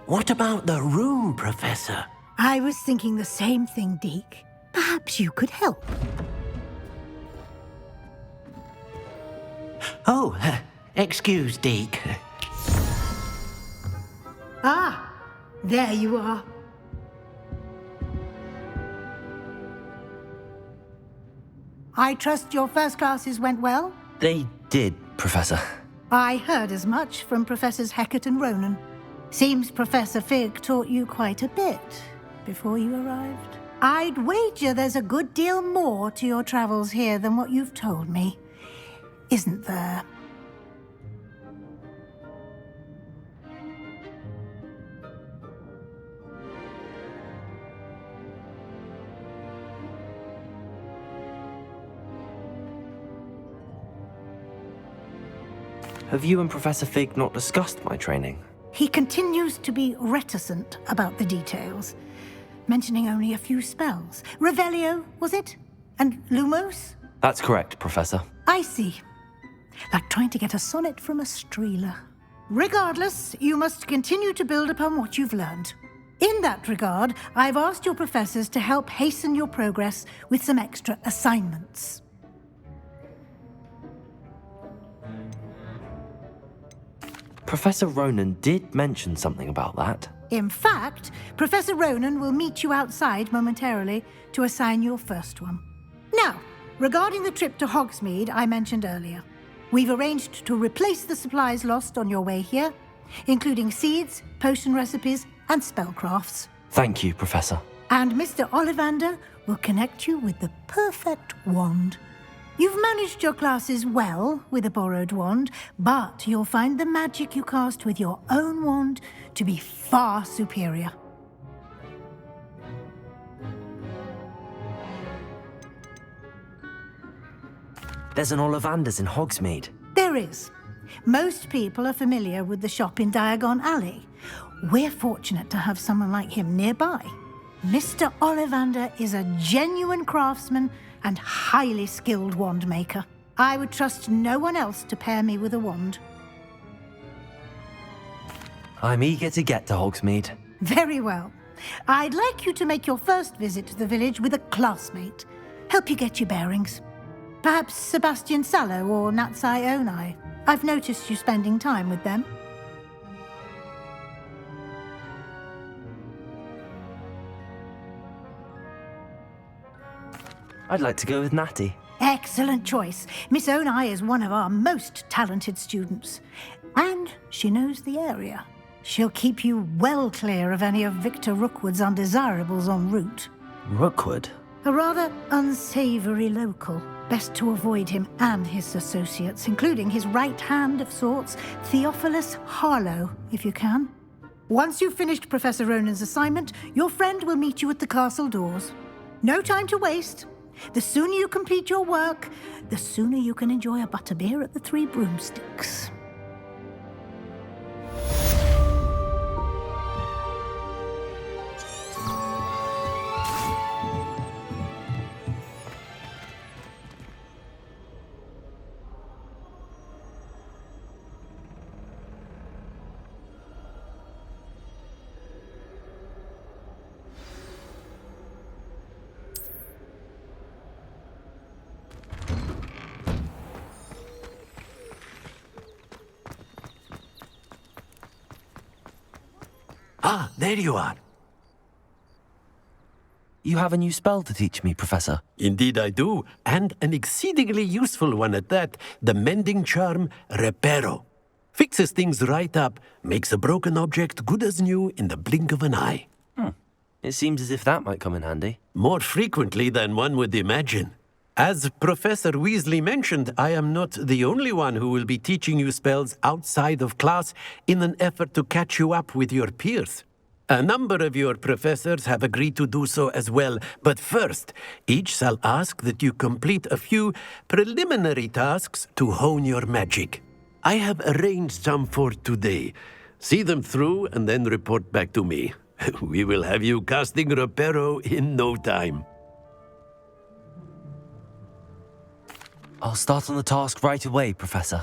What about the room, Professor? I was thinking the same thing, Deke. Perhaps you could help. Oh, excuse, Deke. Ah, there you are. I trust your first classes went well? They did, Professor. I heard as much from Professors Hecat and Ronan. Seems Professor Fig taught you quite a bit before you arrived. I'd wager there's a good deal more to your travels here than what you've told me, isn't there? Have you and Professor Fig not discussed my training? He continues to be reticent about the details, mentioning only a few spells. Revelio, was it? And Lumos? That's correct, Professor. I see. Like trying to get a sonnet from a streeler. Regardless, you must continue to build upon what you've learned. In that regard, I've asked your professors to help hasten your progress with some extra assignments. Professor Ronan did mention something about that. In fact, Professor Ronan will meet you outside momentarily to assign your first one. Now, regarding the trip to Hogsmeade I mentioned earlier, we've arranged to replace the supplies lost on your way here, including seeds, potion recipes, and spellcrafts. Thank you, Professor. And Mr. Ollivander will connect you with the perfect wand. You've managed your classes well with a borrowed wand, but you'll find the magic you cast with your own wand to be far superior. There's an Ollivander's in Hogsmeade. There is. Most people are familiar with the shop in Diagon Alley. We're fortunate to have someone like him nearby. Mr. Ollivander is a genuine craftsman and highly skilled wand maker. I would trust no one else to pair me with a wand. I'm eager to get to Hogsmeade. Very well. I'd like you to make your first visit to the village with a classmate. Help you get your bearings. Perhaps Sebastian Sallow or Natsai Onai. I've noticed you spending time with them. I'd like to go with Natty. Excellent choice. Miss Onai is one of our most talented students. And she knows the area. She'll keep you well clear of any of Victor Rookwood's undesirables en route. Rookwood? A rather unsavory local. Best to avoid him and his associates, including his right hand of sorts, Theophilus Harlow, if you can. Once you've finished Professor Ronan's assignment, your friend will meet you at the castle doors. No time to waste. The sooner you complete your work, the sooner you can enjoy a butterbeer at the Three Broomsticks. Ah, there you are. You have a new spell to teach me, Professor. Indeed I do, and an exceedingly useful one at that, the mending charm Reparo. Fixes things right up, makes a broken object good as new in the blink of an eye. It seems as if that might come in handy. More frequently than one would imagine. As Professor Weasley mentioned, I am not the only one who will be teaching you spells outside of class in an effort to catch you up with your peers. A number of your professors have agreed to do so as well, but first, each shall ask that you complete a few preliminary tasks to hone your magic. I have arranged some for today. See them through and then report back to me. We will have you casting Reparo in no time. I'll start on the task right away, Professor.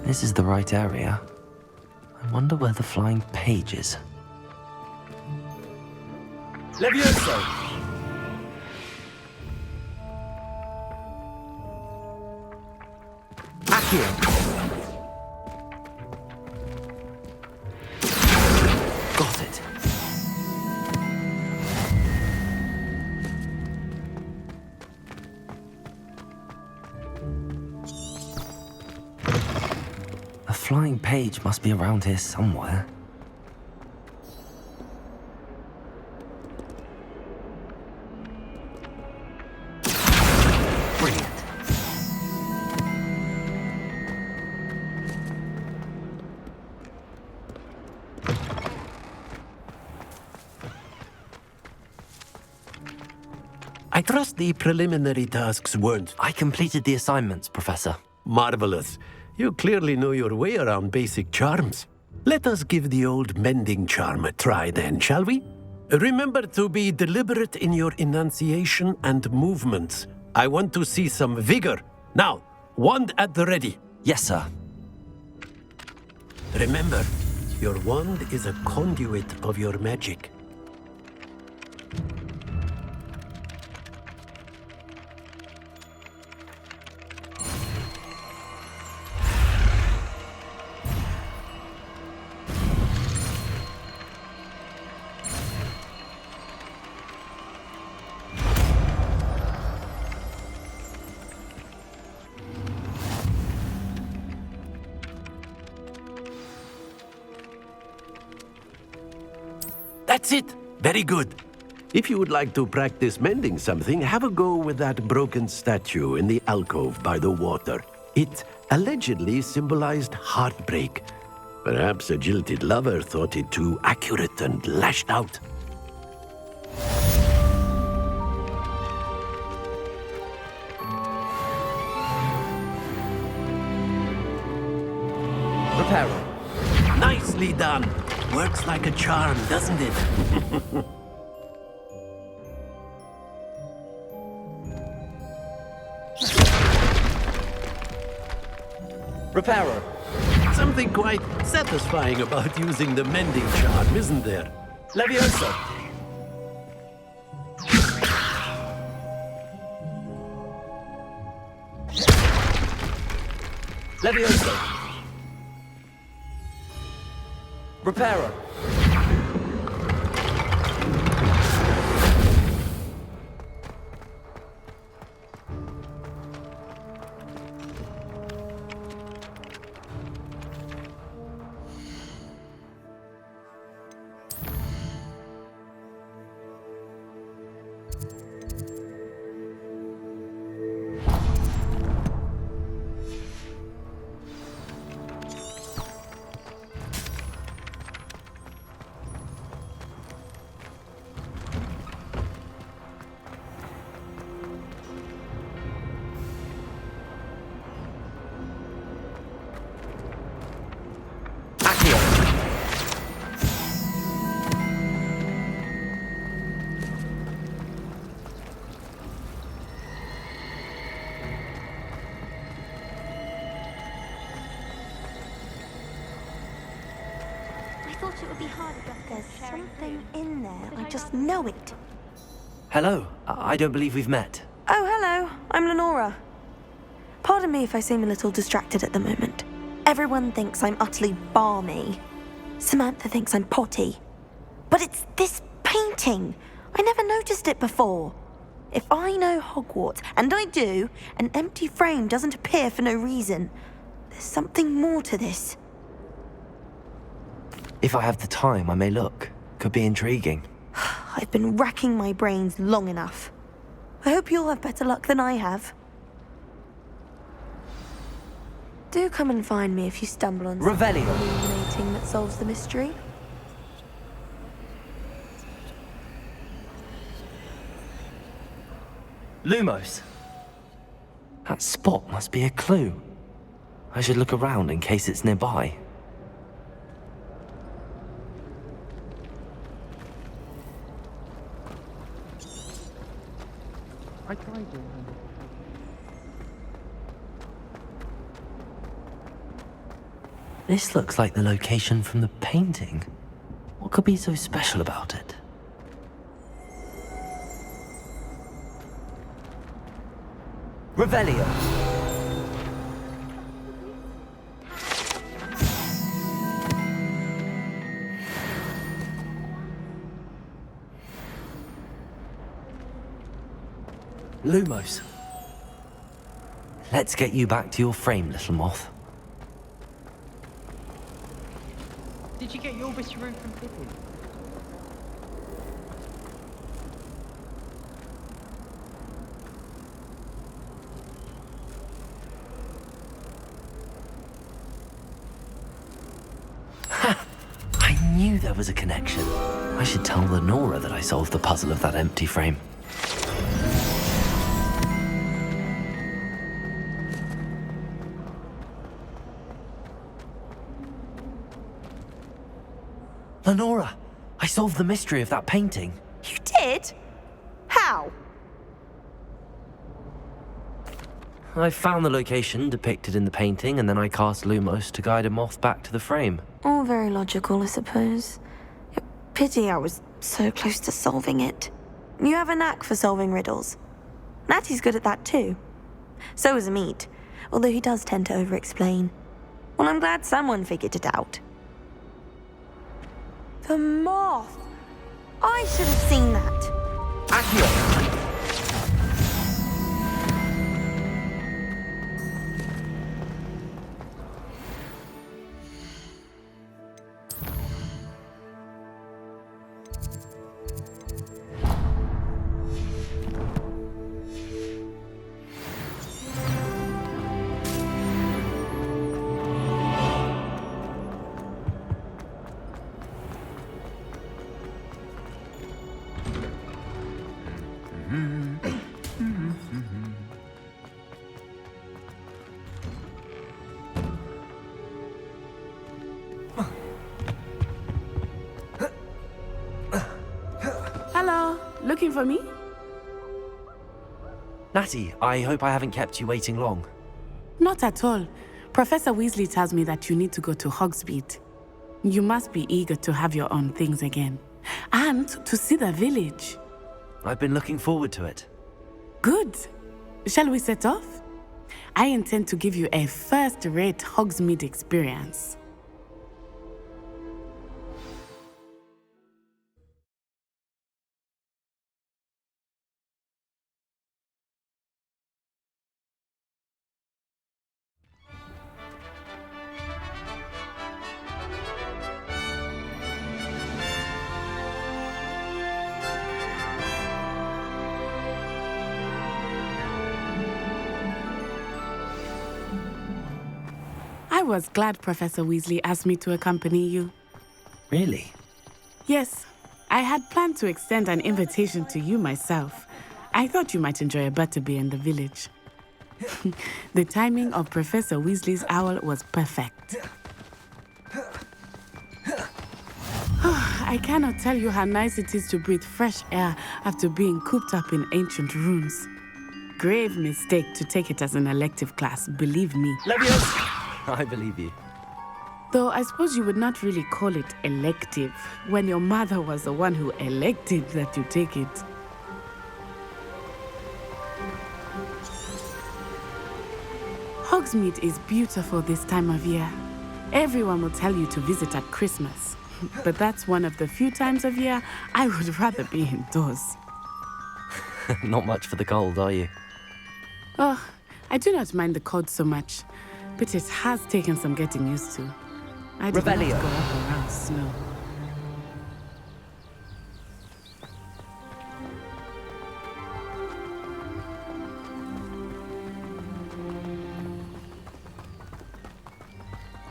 This is the right area. I wonder where the flying page is. Levioso! Accio! Got it. A flying page must be around here somewhere. Brilliant. I trust the preliminary tasks weren't I completed the assignments, Professor. marvelous. You clearly know your way around basic charms. Let us give the old mending charm a try then, shall we? Remember to be deliberate in your enunciation and movements. I want to see some vigor. Now, wand at the ready. Yes, sir. Remember, your wand is a conduit of your magic. That's it. Very good. If you would like to practice mending something, have a go with that broken statue in the alcove by the water. It allegedly symbolized heartbreak. Perhaps a jilted lover thought it too accurate and lashed out. Reparo. Nicely done. Works like a charm, doesn't it? Reparo. Something quite satisfying about using the mending charm, isn't there? Levioso. Levioso. Reparo. I thought it would be harder. There's something in there. I just know it. Hello. I don't believe we've met. Oh, hello. I'm Lenora. Pardon me if I seem a little distracted at the moment. Everyone thinks I'm utterly balmy. Samantha thinks I'm potty. But it's this painting. I never noticed it before. If I know Hogwarts, and I do, an empty frame doesn't appear for no reason. There's something more to this. If I have the time, I may look. Could be intriguing. I've been racking my brains long enough. I hope you'll have better luck than I have. Do come and find me if you stumble on something Revelio. illuminating that solves the mystery. Lumos. That spot must be a clue. I should look around in case it's nearby. This looks like the location from the painting. What could be so special about it? Revelio! Lumos. Let's get you back to your frame, little moth. Did you get your witcheroo from Pippin? I knew there was a connection. I should tell Lenora that I solved the puzzle of that empty frame. Lenora, I solved the mystery of that painting. You did? How? I found the location depicted in the painting, and then I cast Lumos to guide a moth back to the frame. All very logical, I suppose. Pity I was so close to solving it. You have a knack for solving riddles. Natty's good at that too. So is Amit, although he does tend to over-explain. Well, I'm glad someone figured it out. The moth! I should have seen that. Accio! Hello, looking for me? Natty, I hope I haven't kept you waiting long. Not at all. Professor Weasley tells me that you need to go to Hogsmeade. You must be eager to have your own things again. And to see the village. I've been looking forward to it. Good. Shall we set off? I intend to give you a first-rate Hogsmeade experience. I was glad Professor Weasley asked me to accompany you. Really? Yes, I had planned to extend an invitation to you myself. I thought you might enjoy a butterbeer in the village. The timing of Professor Weasley's owl was perfect. I cannot tell you how nice it is to breathe fresh air after being cooped up in ancient rooms. Grave mistake to take it as an elective class, believe me. I believe you. Though I suppose you would not really call it elective when your mother was the one who elected that you take it. Hogsmeade is beautiful this time of year. Everyone will tell you to visit at Christmas. But that's one of the few times of year I would rather be indoors. Not much for the cold, are you? Oh, I do not mind the cold so much, but it has taken some getting used to. I did not Revelio. grow up around snow.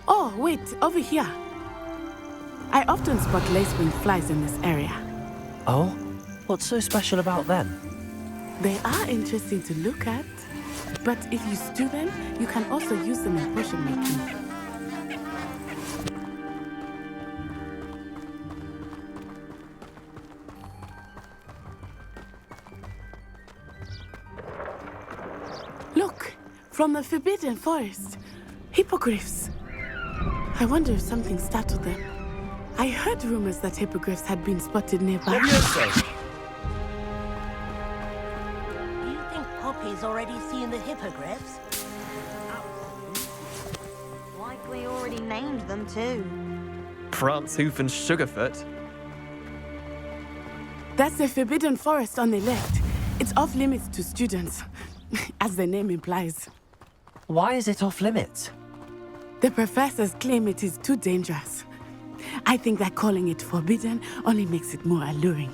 Oh, wait, over here. I often spot lacewing flies in this area. Oh? What's so special about them? They are interesting to look at, but if you stew them, you can also use them in potion making. Look, from the Forbidden Forest, hippogriffs. I wonder if something startled them. I heard rumors that hippogriffs had been spotted nearby. Levioso! Do you think Poppy's already seen the hippogriffs? Likely already named them too. Prance Hoof and Sugarfoot. That's the forbidden forest on the left. It's off limits to students, as the name implies. Why is it off limits? The professors claim it is too dangerous. I think that calling it forbidden only makes it more alluring.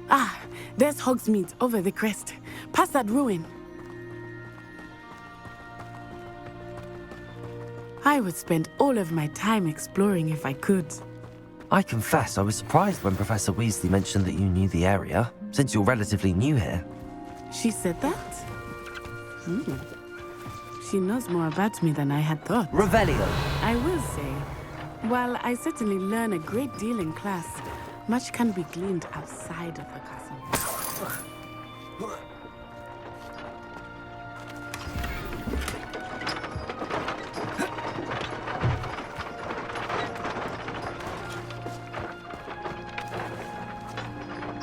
Ah, there's Hogsmeade over the crest, past that ruin. I would spend all of my time exploring if I could. I confess I was surprised when Professor Weasley mentioned that you knew the area, since you're relatively new here. She said that? She knows more about me than I had thought. Revelio! I will say, while I certainly learn a great deal in class, much can be gleaned outside of the castle.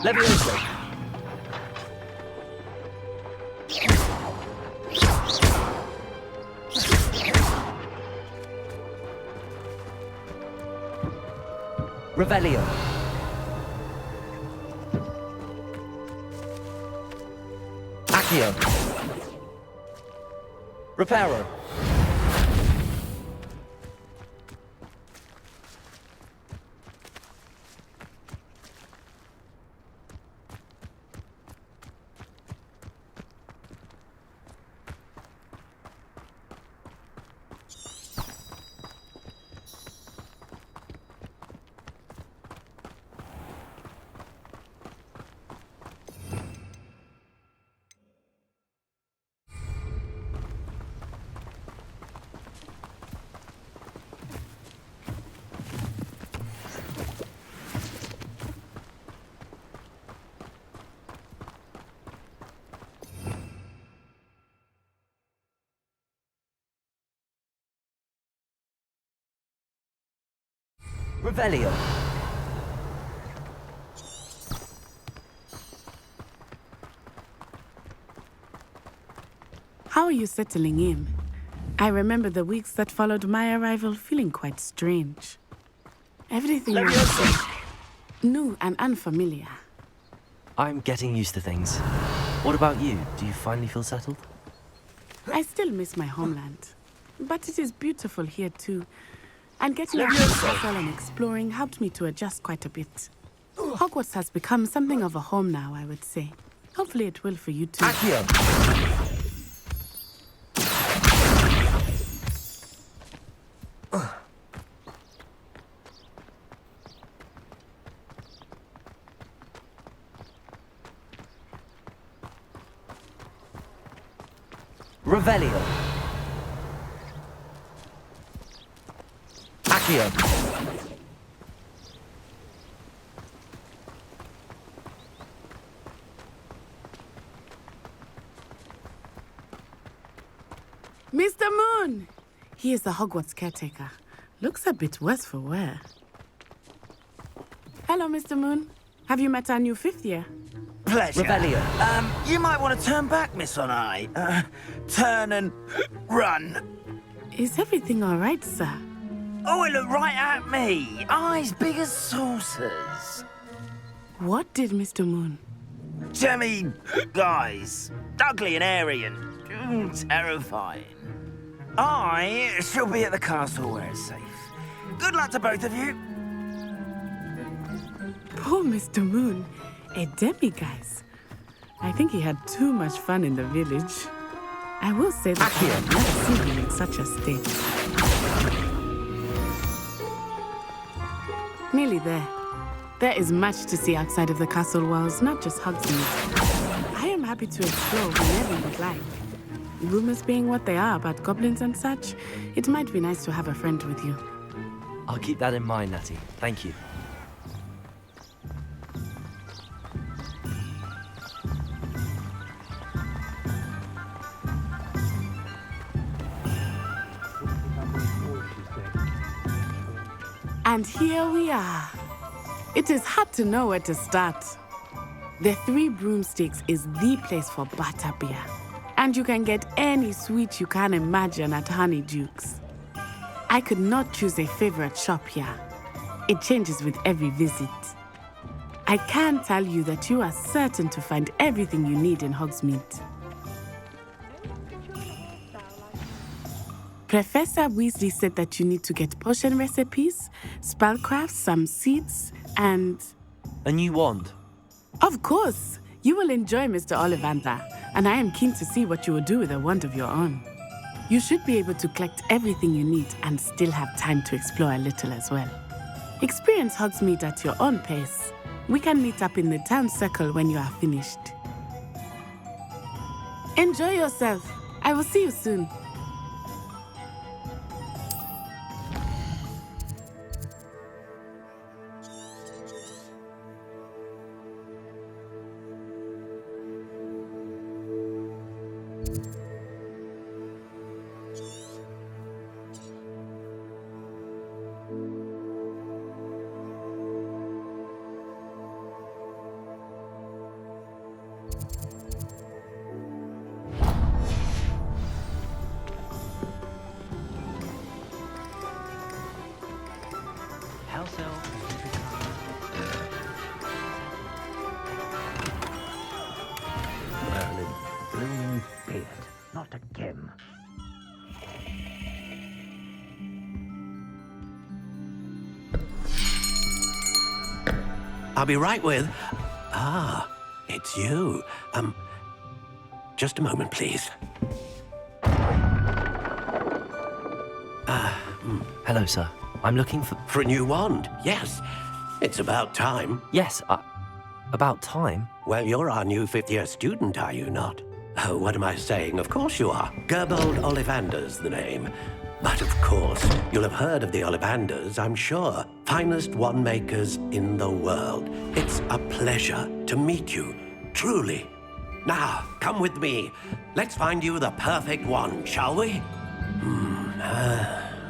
Levioso! Revelio! Accio! Reparo! Revelio! How are you settling in? I remember the weeks that followed my arrival feeling quite strange. Everything was new and unfamiliar. I'm getting used to things. What about you? Do you finally feel settled? I still miss my homeland, but it is beautiful here too. And getting out of the castle and exploring helped me to adjust quite a bit. Hogwarts has become something of a home now, I would say. Hopefully it will for you too. Accio! Revelio! Accio! Mr. Moon! He is the Hogwarts caretaker. Looks a bit worse for wear. Hello, Mr. Moon. Have you met our new fifth year? Pleasure. Revelio. You might want to turn back, Miss On-Eye. Turn and run. Is everything all right, sir? Oh, it looked right at me. Eyes big as saucers. What did Mr. Moon? Jemmy guys. Ugly and airy and terrifying. I shall be at the castle where it's safe. Good luck to both of you. Poor Mr. Moon. A demiguise. I think he had too much fun in the village. I will say that I have never seen him in such a state. Nearly there. There is much to see outside of the castle walls, not just Hogsmeade. I am happy to explore whenever you'd like. Rumors being what they are about goblins and such, it might be nice to have a friend with you. I'll keep that in mind, Natty. Thank you. And here we are. It is hard to know where to start. The Three Broomsticks is the place for butterbeer. And you can get any sweet you can imagine at Honeyduke's. I could not choose a favorite shop here. It changes with every visit. I can tell you that you are certain to find everything you need in Hogsmeade. Professor Weasley said that you need to get potion recipes, spellcrafts, some seeds, and... A new wand. Of course! You will enjoy Mr. Ollivander, and I am keen to see what you will do with a wand of your own. You should be able to collect everything you need and still have time to explore a little as well. Experience Hogsmeade at your own pace. We can meet up in the town circle when you are finished. Enjoy yourself. I will see you soon. Not again. I'll be right with... it's you. Just a moment, please. Hello, sir. I'm looking for... For a new wand, yes. It's about time. Yes, about time. Well, you're our new fifth-year student, are you not? Oh, what am I saying? Of course you are. Gerbold Ollivander's the name. But of course, you'll have heard of the Ollivanders, I'm sure. Finest wand makers in the world. It's a pleasure to meet you, truly. Now, come with me. Let's find you the perfect wand, shall we?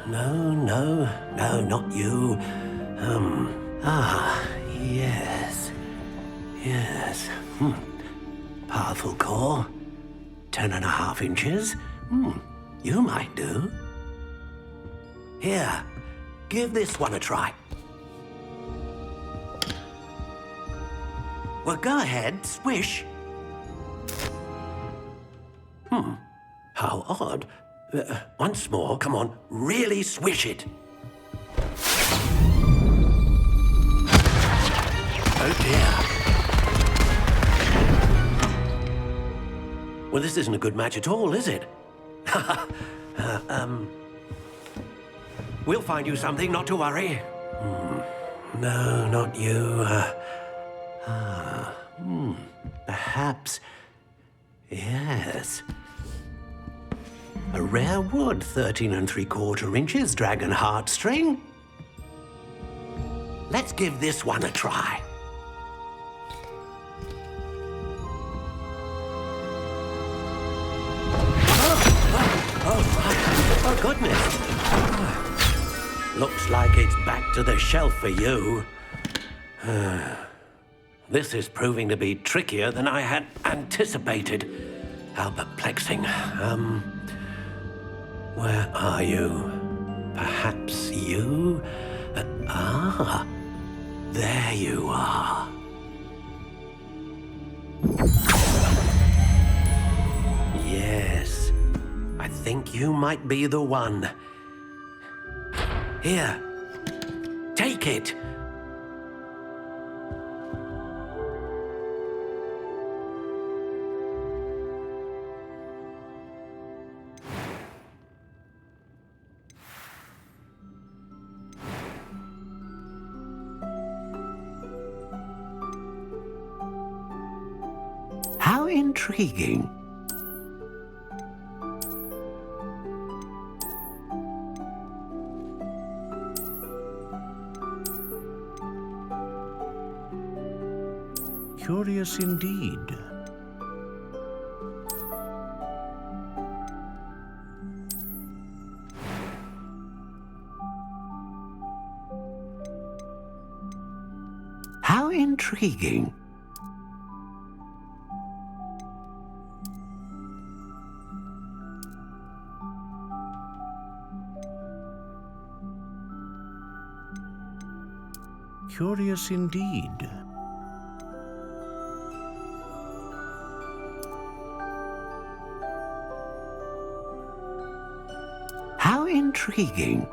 No, not you. Yes. Powerful core. 10.5 inches. You might do. Here, give this one a try. Well, go ahead, swish. How odd. Once more, come on, really swish it. Oh dear. Well, this isn't a good match at all, is it? We'll find you something, not to worry. No, not you. Perhaps... Yes. A rare wood, 13 3/4 inches, dragon heartstring. Let's give this one a try. Oh, goodness. Looks like it's back to the shelf for you. This is proving to be trickier than I had anticipated. How perplexing. Where are you? Perhaps you? There you are. Yes, I think you might be the one. Here, take it. How intriguing. Curious indeed. intriguing. Curious indeed. How intriguing.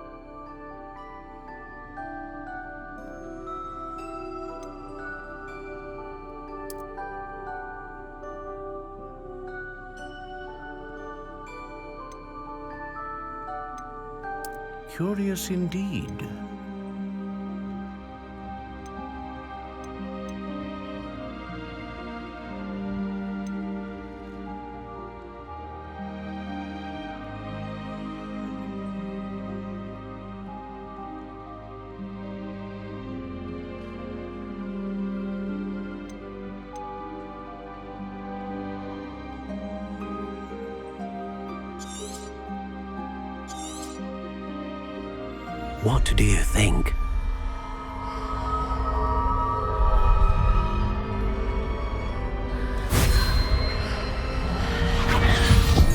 Curious indeed. What do you think?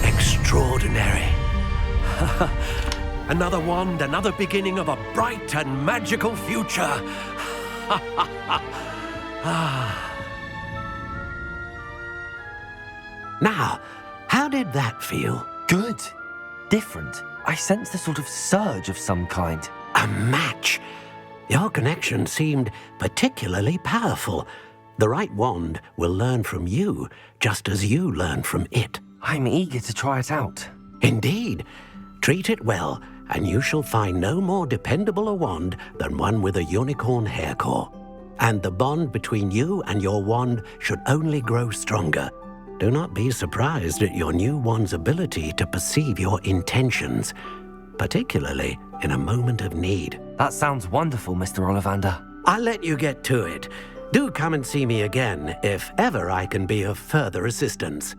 Extraordinary. Another wand, another beginning of a bright and magical future. Now, how did that feel? Good. Different. I sensed a sort of surge of some kind. A match. Your connection seemed particularly powerful. The right wand will learn from you, just as you learn from it. I'm eager to try it out. Indeed. Treat it well, and you shall find no more dependable a wand than one with a unicorn hair core. And the bond between you and your wand should only grow stronger. Do not be surprised at your new wand's ability to perceive your intentions, particularly in a moment of need. That sounds wonderful, Mr. Ollivander. I'll let you get to it. Do come and see me again if ever I can be of further assistance.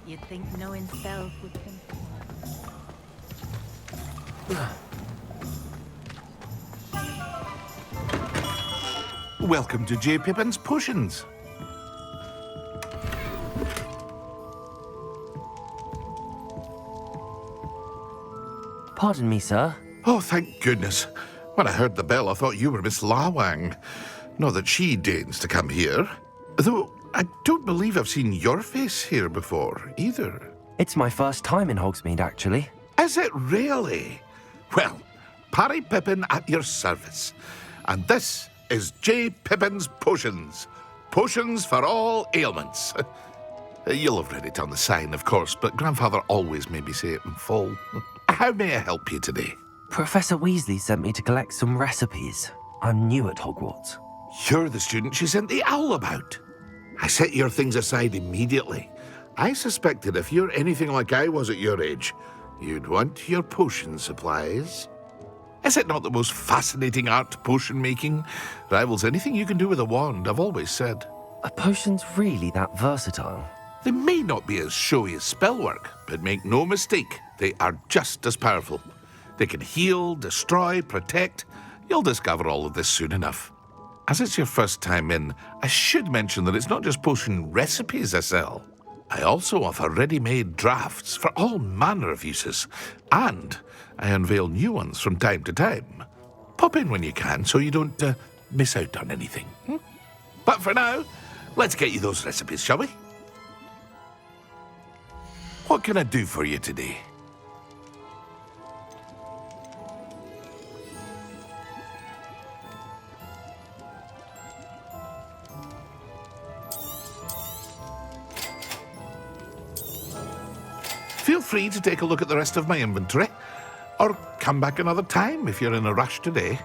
You'd think knowing spells would come. Welcome to J. Pippin's Potions. Pardon me, sir. Oh, thank goodness. When I heard the bell, I thought you were Miss Lawang. Not that she deigns to come here. Though I don't believe I've seen your face here before, either. It's my first time in Hogsmeade, actually. Is it really? Well, Parry Pippin at your service. And this is J. Pippin's Potions. Potions for all ailments. You'll have read it on the sign, of course, but Grandfather always made me say it in full. How may I help you today? Professor Weasley sent me to collect some recipes. I'm new at Hogwarts. You're the student she sent the owl about. I set your things aside immediately. I suspected if you're anything like I was at your age, you'd want your potion supplies. Is it not the most fascinating art, potion making? Rivals anything you can do with a wand, I've always said. Are potions really that versatile? They may not be as showy as spellwork, but make no mistake, they are just as powerful. They can heal, destroy, protect. You'll discover all of this soon enough. As it's your first time in, I should mention that it's not just potion recipes I sell. I also offer ready-made drafts for all manner of uses, and I unveil new ones from time to time. Pop in when you can so you don't miss out on anything. But for now, let's get you those recipes, shall we? What can I do for you today? Feel free to take a look at the rest of my inventory, or come back another time if you're in a rush today.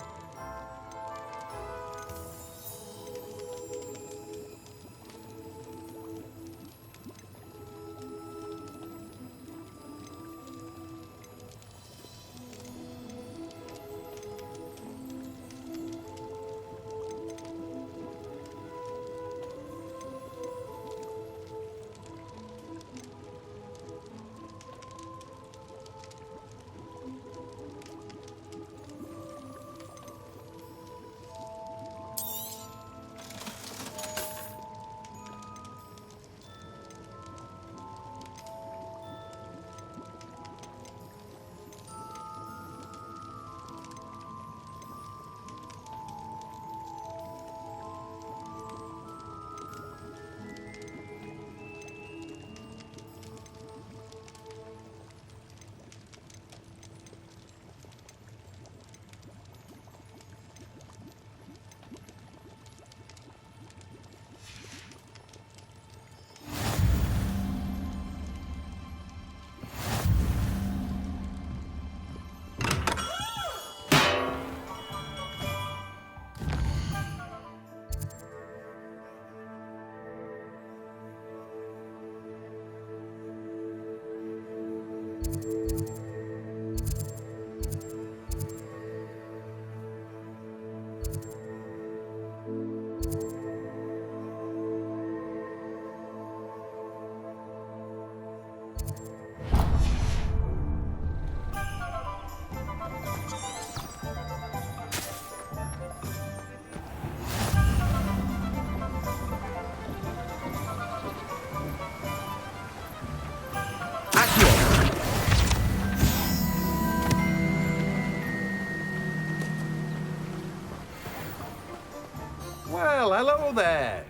Well, hello there.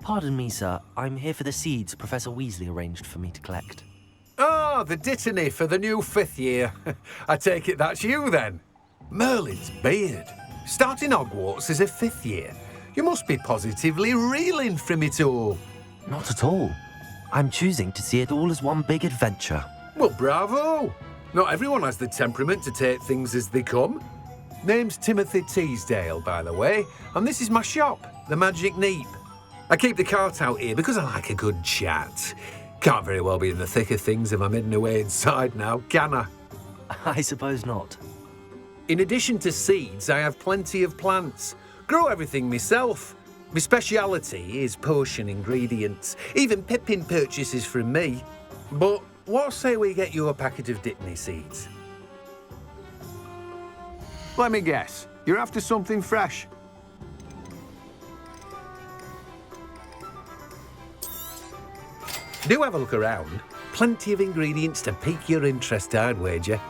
Pardon me, sir. I'm here for the seeds Professor Weasley arranged for me to collect. Oh, the dittany for the new 5th year. I take it that's you, then. Merlin's beard. Starting Hogwarts as a 5th year. You must be positively reeling from it all. Not at all. I'm choosing to see it all as one big adventure. Well, bravo. Not everyone has the temperament to take things as they come. Name's Timothy Teasdale, by the way, and this is my shop, the Magic Neep. I keep the cart out here because I like a good chat. Can't very well be in the thick of things if I'm hidden away inside now, can I? I suppose not. In addition to seeds, I have plenty of plants. Grow everything myself. My speciality is potion ingredients. Even Pippin purchases from me. But what say we get you a packet of Dittany seeds? Let me guess. You're after something fresh. Do have a look around. Plenty of ingredients to pique your interest, I'd wager.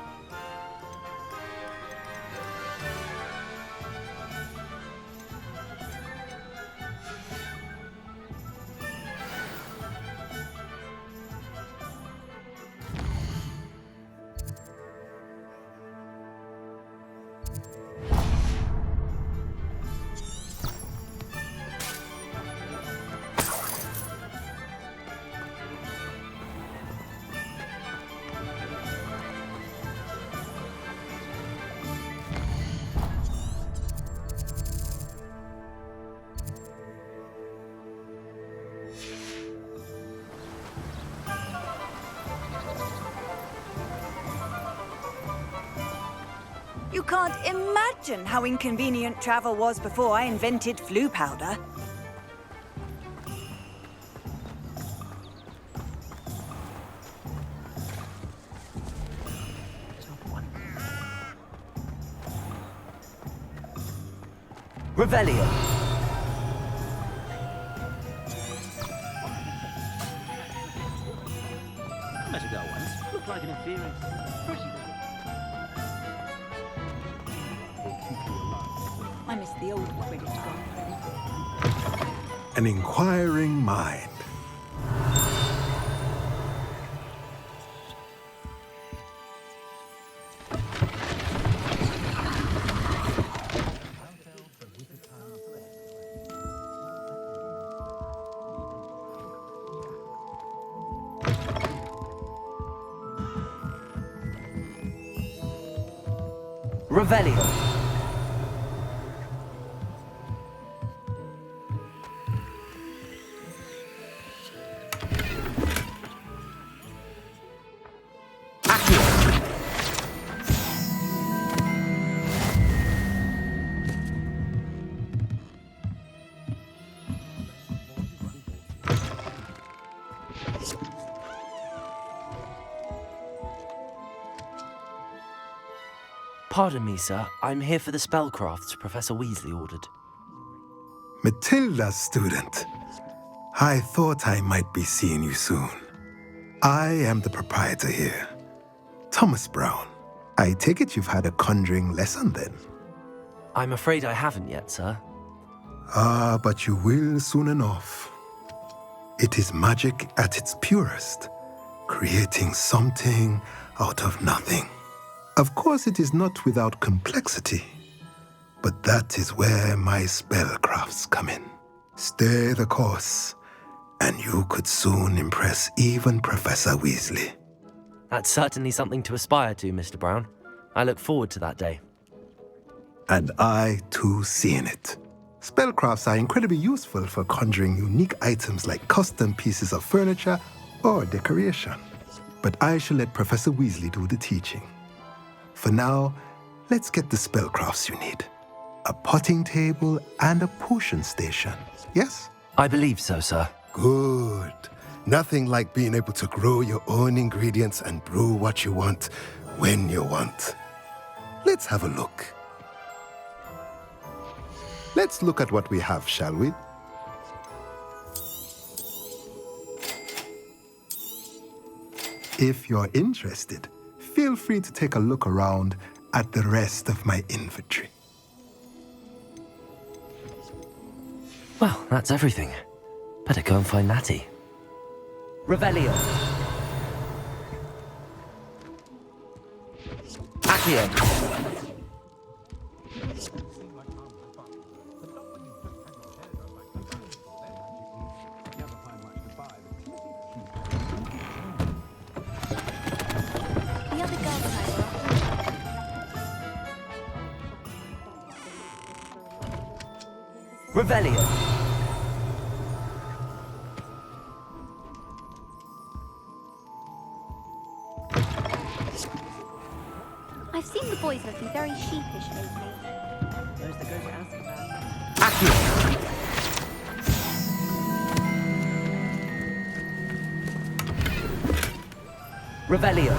You can't imagine how inconvenient travel was before I invented flu powder. Revelio. Looks like an interference. I miss the old Quidditch ground. An inquiring mind. Revelio. Pardon me, sir. I'm here for the spellcrafts Professor Weasley ordered. Matilda's student. I thought I might be seeing you soon. I am the proprietor here, Thomas Brown. I take it you've had a conjuring lesson then? I'm afraid I haven't yet, sir. Ah, but you will soon enough. It is magic at its purest, creating something out of nothing. Of course, it is not without complexity, but that is where my spellcrafts come in. Stay the course, and you could soon impress even Professor Weasley. That's certainly something to aspire to, Mr. Brown. I look forward to that day. And I, too, seeing it. Spellcrafts are incredibly useful for conjuring unique items like custom pieces of furniture or decoration. But I shall let Professor Weasley do the teaching. For now, let's get the spellcrafts you need. A potting table and a potion station, yes? I believe so, sir. Good. Nothing like being able to grow your own ingredients and brew what you want when you want. Let's have a look. Let's look at what we have, shall we? If you're interested, feel free to take a look around at the rest of my inventory. Well, that's everything. Better go and find Natty. Revelio. Accio. Revelio. I've seen the boys looking very sheepish lately. Those that go to ask about. Accio. Revelio.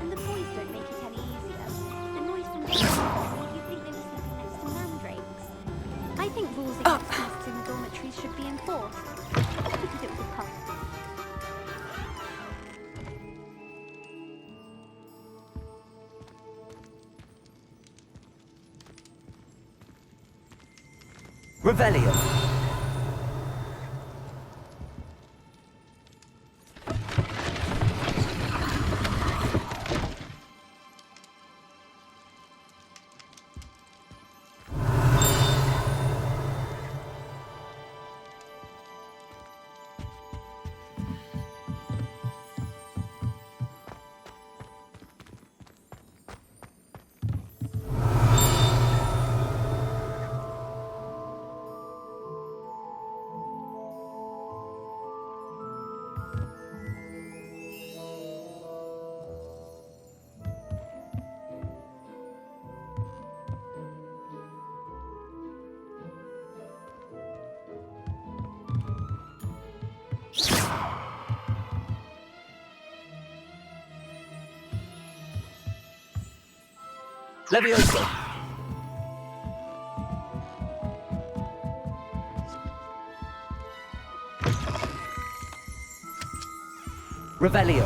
And the boys don't make it any easier. The noise from the you'd think they were sleeping next to mandrakes. I think rules against beasts in the dormitories should be enforced. We could do it with a pub. Revelio. Levioso! Revelio!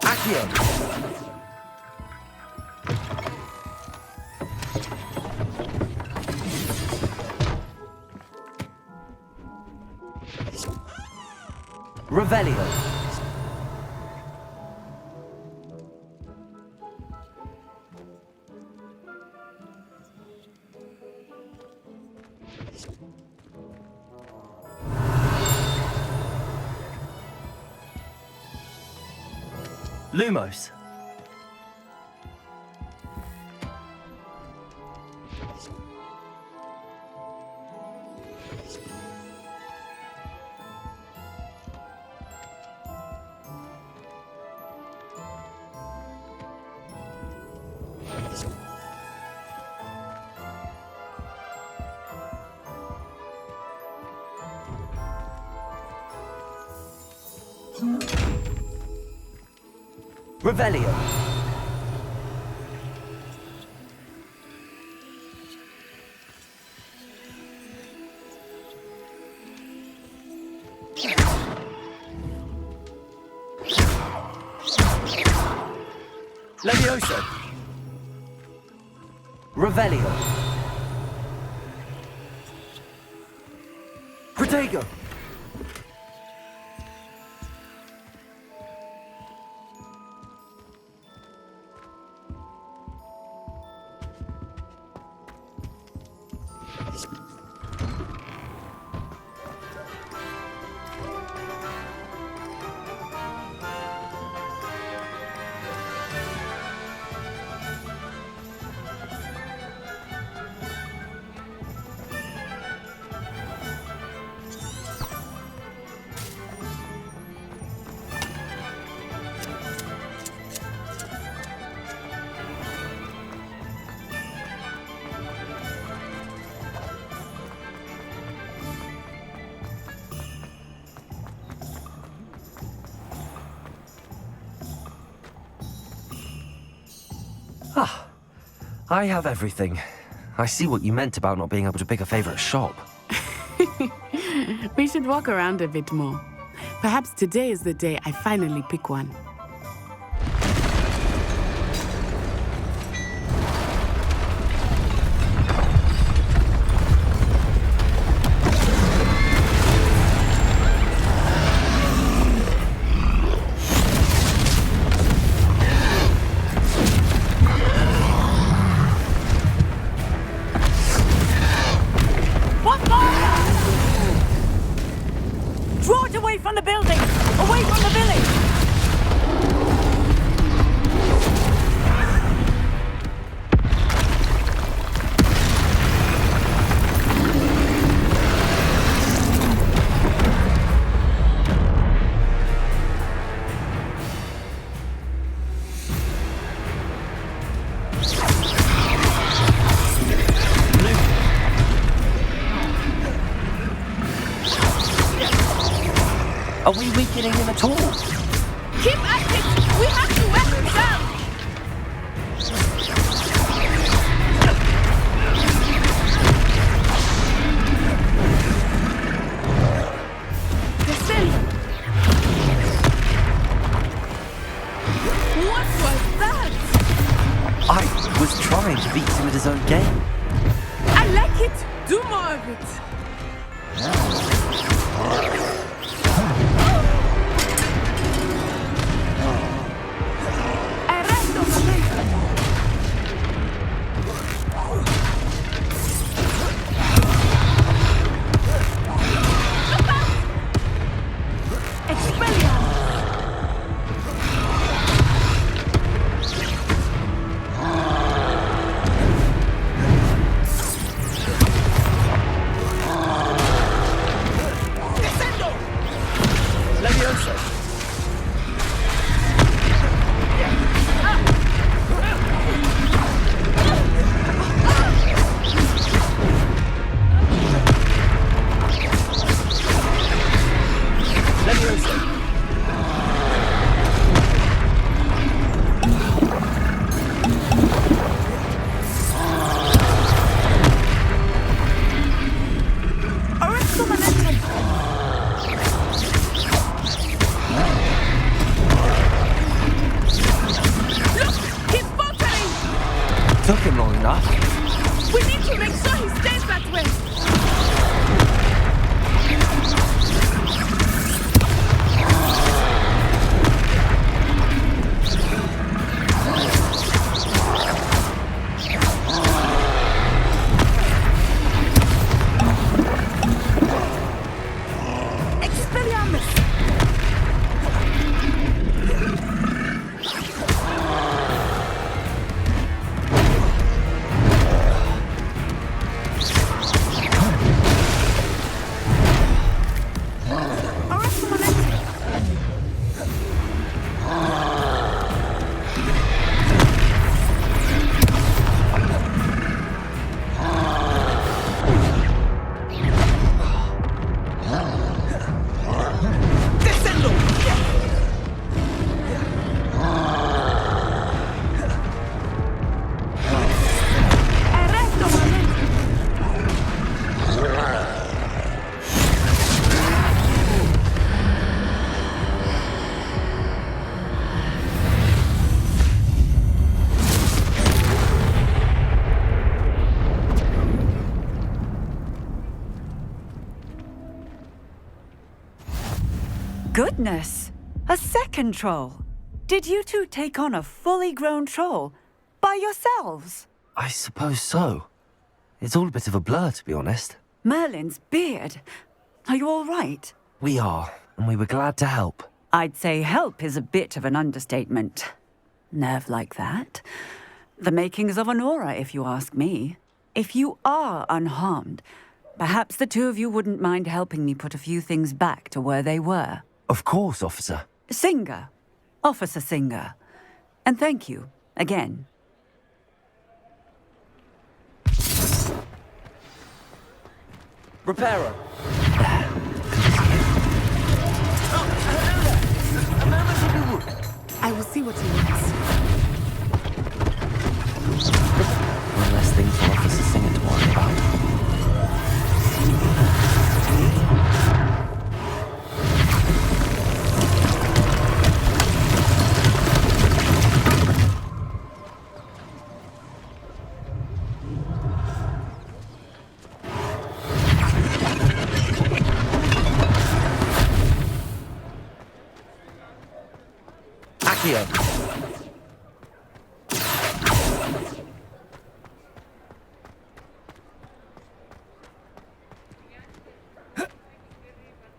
Accio! Revelio! Lumos! Revelio! Levioso! Revelio! Protego! Ah, I have everything. I see what you meant about not being able to pick a favorite shop. We should walk around a bit more. Perhaps today is the day I finally pick one. Draw it away from the building! Away from the village! Are we weakening him at all? Keep at it! We have to wear him down! Descend! What was that? I was trying to beat him at his own game. I like it! Do more of it! Goodness! A second troll! Did you two take on a fully grown troll? By yourselves? I suppose so. It's all a bit of a blur, to be honest. Merlin's beard. Are you all right? We are, and we were glad to help. I'd say help is a bit of an understatement. Nerve like that. The makings of an aura, if you ask me. If you are unharmed, perhaps the two of you wouldn't mind helping me put a few things back to where they were. Of course, officer. Singer. Officer Singer. And thank you, again. Repairer. I will see what he wants. One less thing for Officer Singer to worry about.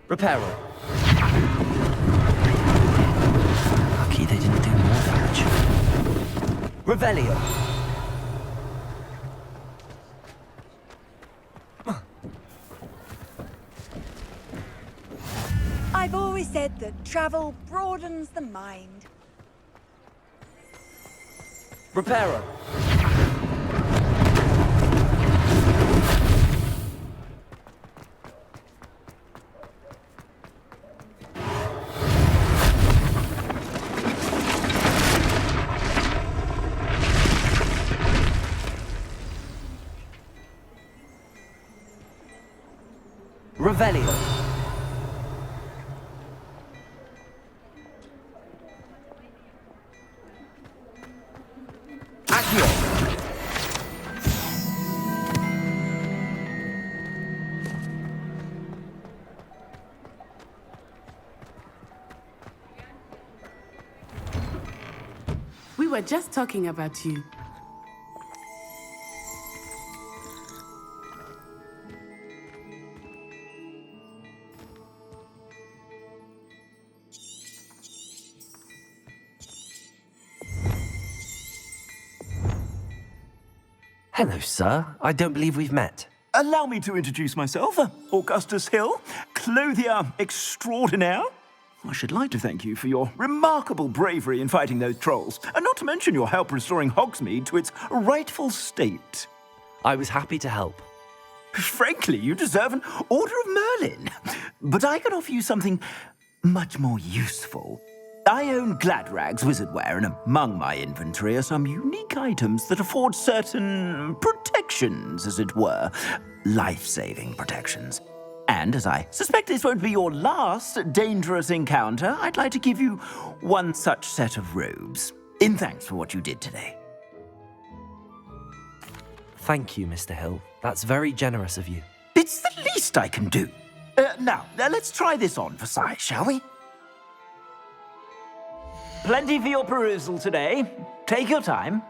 Repairer. Lucky they didn't do more damage. Revelio. I've always said that travel broadens the mind. Repairer. Revelio. Accio. We were just talking about you. Hello, sir. I don't believe we've met. Allow me to introduce myself. Augustus Hill, clothier extraordinaire. I should like to thank you for your remarkable bravery in fighting those trolls, and not to mention your help restoring Hogsmeade to its rightful state. I was happy to help. Frankly, you deserve an Order of Merlin. But I can offer you something much more useful. I own Gladrag's wizardware, and among my inventory are some unique items that afford certain protections, as it were. Life-saving protections. And as I suspect this won't be your last dangerous encounter, I'd like to give you one such set of robes, in thanks for what you did today. Thank you, Mr. Hill. That's very generous of you. It's the least I can do. Now, let's try this on for size, shall we? Plenty for your perusal today. Take your time.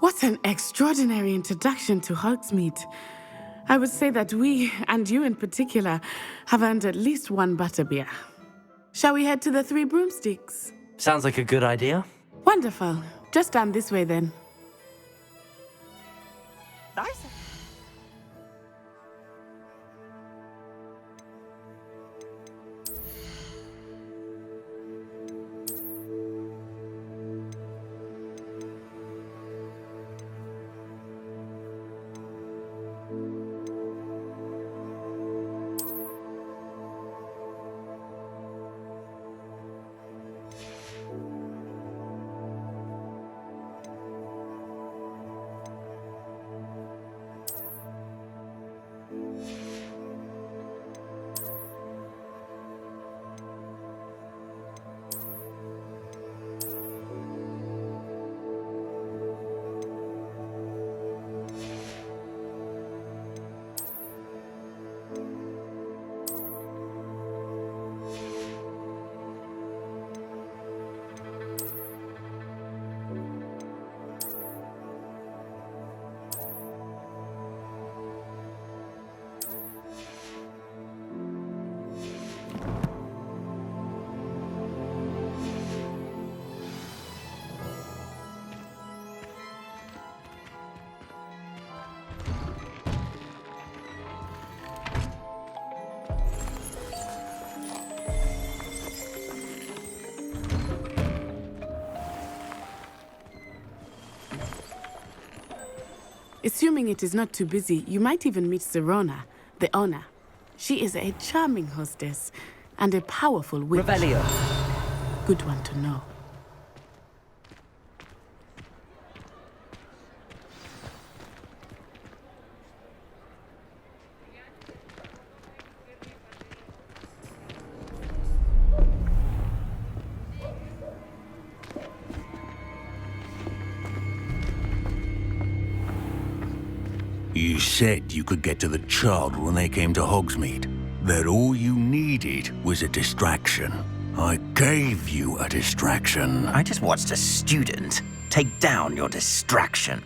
What an extraordinary introduction to Hogsmeade. I would say that we, and you in particular, have earned at least one butterbeer. Shall we head to the Three Broomsticks? Sounds like a good idea. Wonderful. Just down this way then. Nice. Assuming it is not too busy, you might even meet Sirona, the owner. She is a charming hostess and a powerful witch. Revelio. Good one to know. You said you could get to the child when they came to Hogsmeade. That all you needed was a distraction. I gave you a distraction. I just watched a student take down your distraction.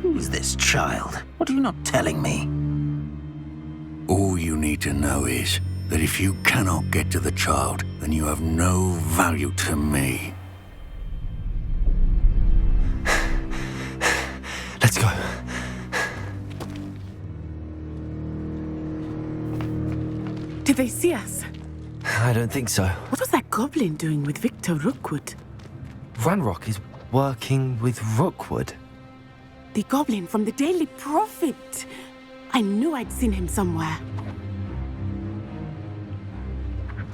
Who's this child? What are you not telling me? All you need to know is that if you cannot get to the child, then you have no value to me. Let's go. Did they see us? I don't think so. What was that goblin doing with Victor Rookwood? Ranrock is working with Rookwood. The goblin from the Daily Prophet. I knew I'd seen him somewhere.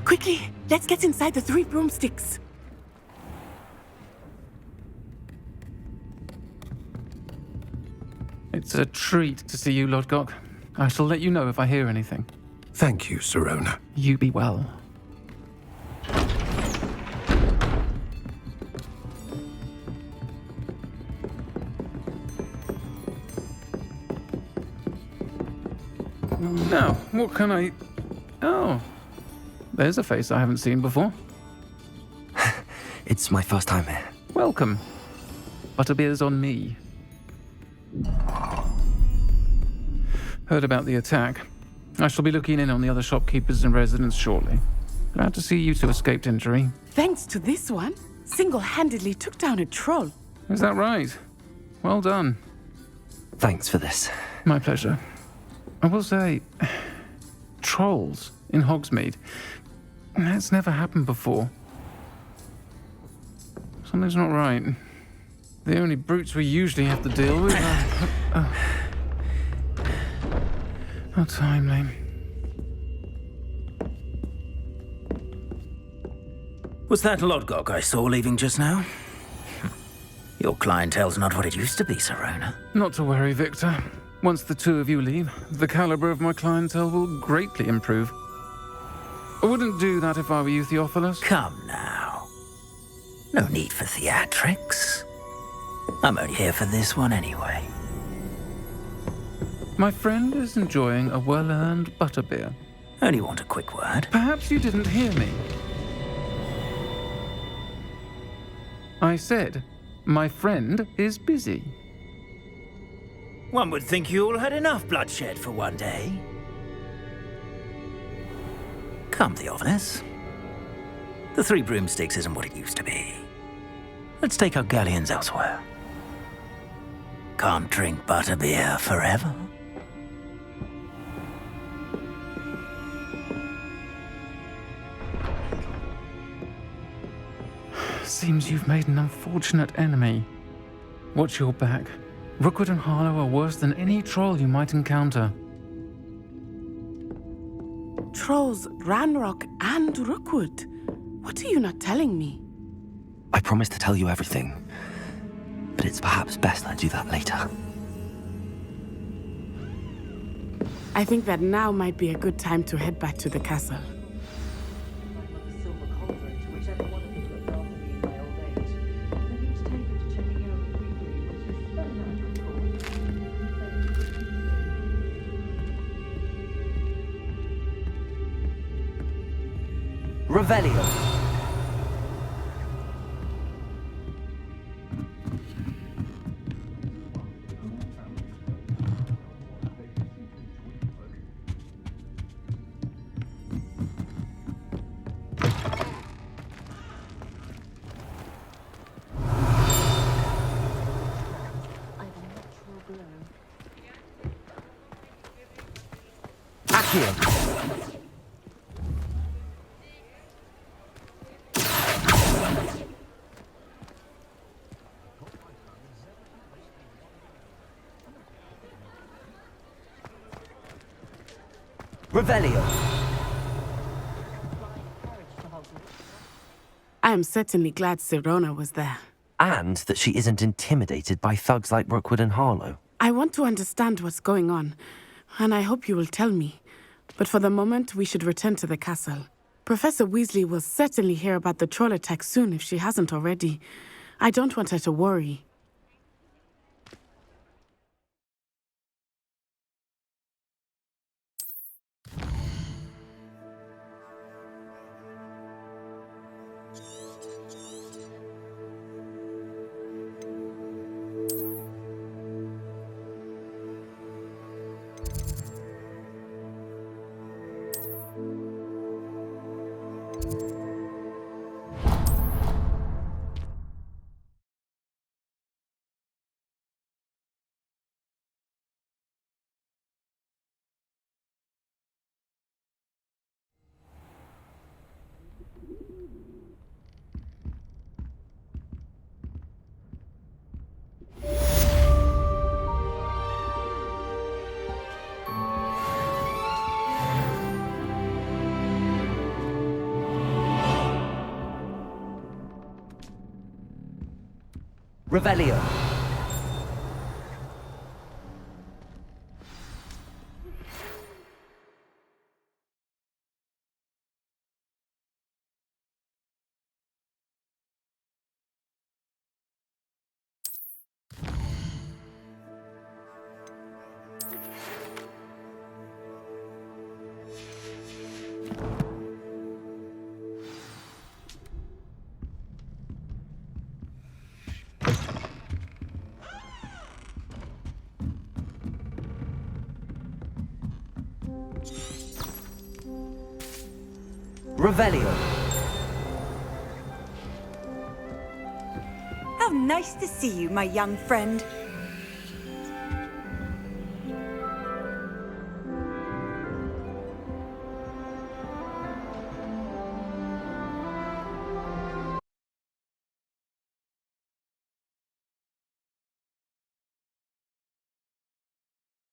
Quickly, let's get inside the 3 broomsticks. It's a treat to see you, Lodgok. I shall let you know if I hear anything. Thank you, Sirona. You be well. Now, what can I... Oh, there's a face I haven't seen before. It's my first time here. Welcome. Butterbeer's on me. Heard about the attack. I shall be looking in on the other shopkeepers and residents shortly. Glad to see you two escaped injury. Thanks to this one, single-handedly took down a troll. Is that right? Well done. Thanks for this. My pleasure. I will say, trolls in Hogsmeade. That's never happened before. Something's not right. The only brutes we usually have to deal with are... How timely. Was that Lodgok I saw leaving just now? Your clientele's not what it used to be, Sirona. Not to worry, Victor. Once the two of you leave, the caliber of my clientele will greatly improve. I wouldn't do that if I were you, Theophilus. Come now. No need for theatrics. I'm only here for this one anyway. My friend is enjoying a well-earned butterbeer. Only want a quick word. Perhaps you didn't hear me. I said, my friend is busy. One would think you all had enough bloodshed for one day. Come, Theophilus. The 3 broomsticks isn't what it used to be. Let's take our galleons elsewhere. Can't drink butterbeer forever. Seems you've made an unfortunate enemy. Watch your back. Rookwood and Harlow are worse than any troll you might encounter. Trolls, Ranrock, and Rookwood. What are you not telling me? I promised to tell you everything, but it's perhaps best I do that later. I think that now might be a good time to head back to the castle. Revelio. Accio. Revelio. I am certainly glad Sirona was there. And that she isn't intimidated by thugs like Rookwood and Harlow. I want to understand what's going on, and I hope you will tell me. But for the moment, we should return to the castle. Professor Weasley will certainly hear about the troll attack soon if she hasn't already. I don't want her to worry. Revelio. Revelio. How nice to see you, my young friend.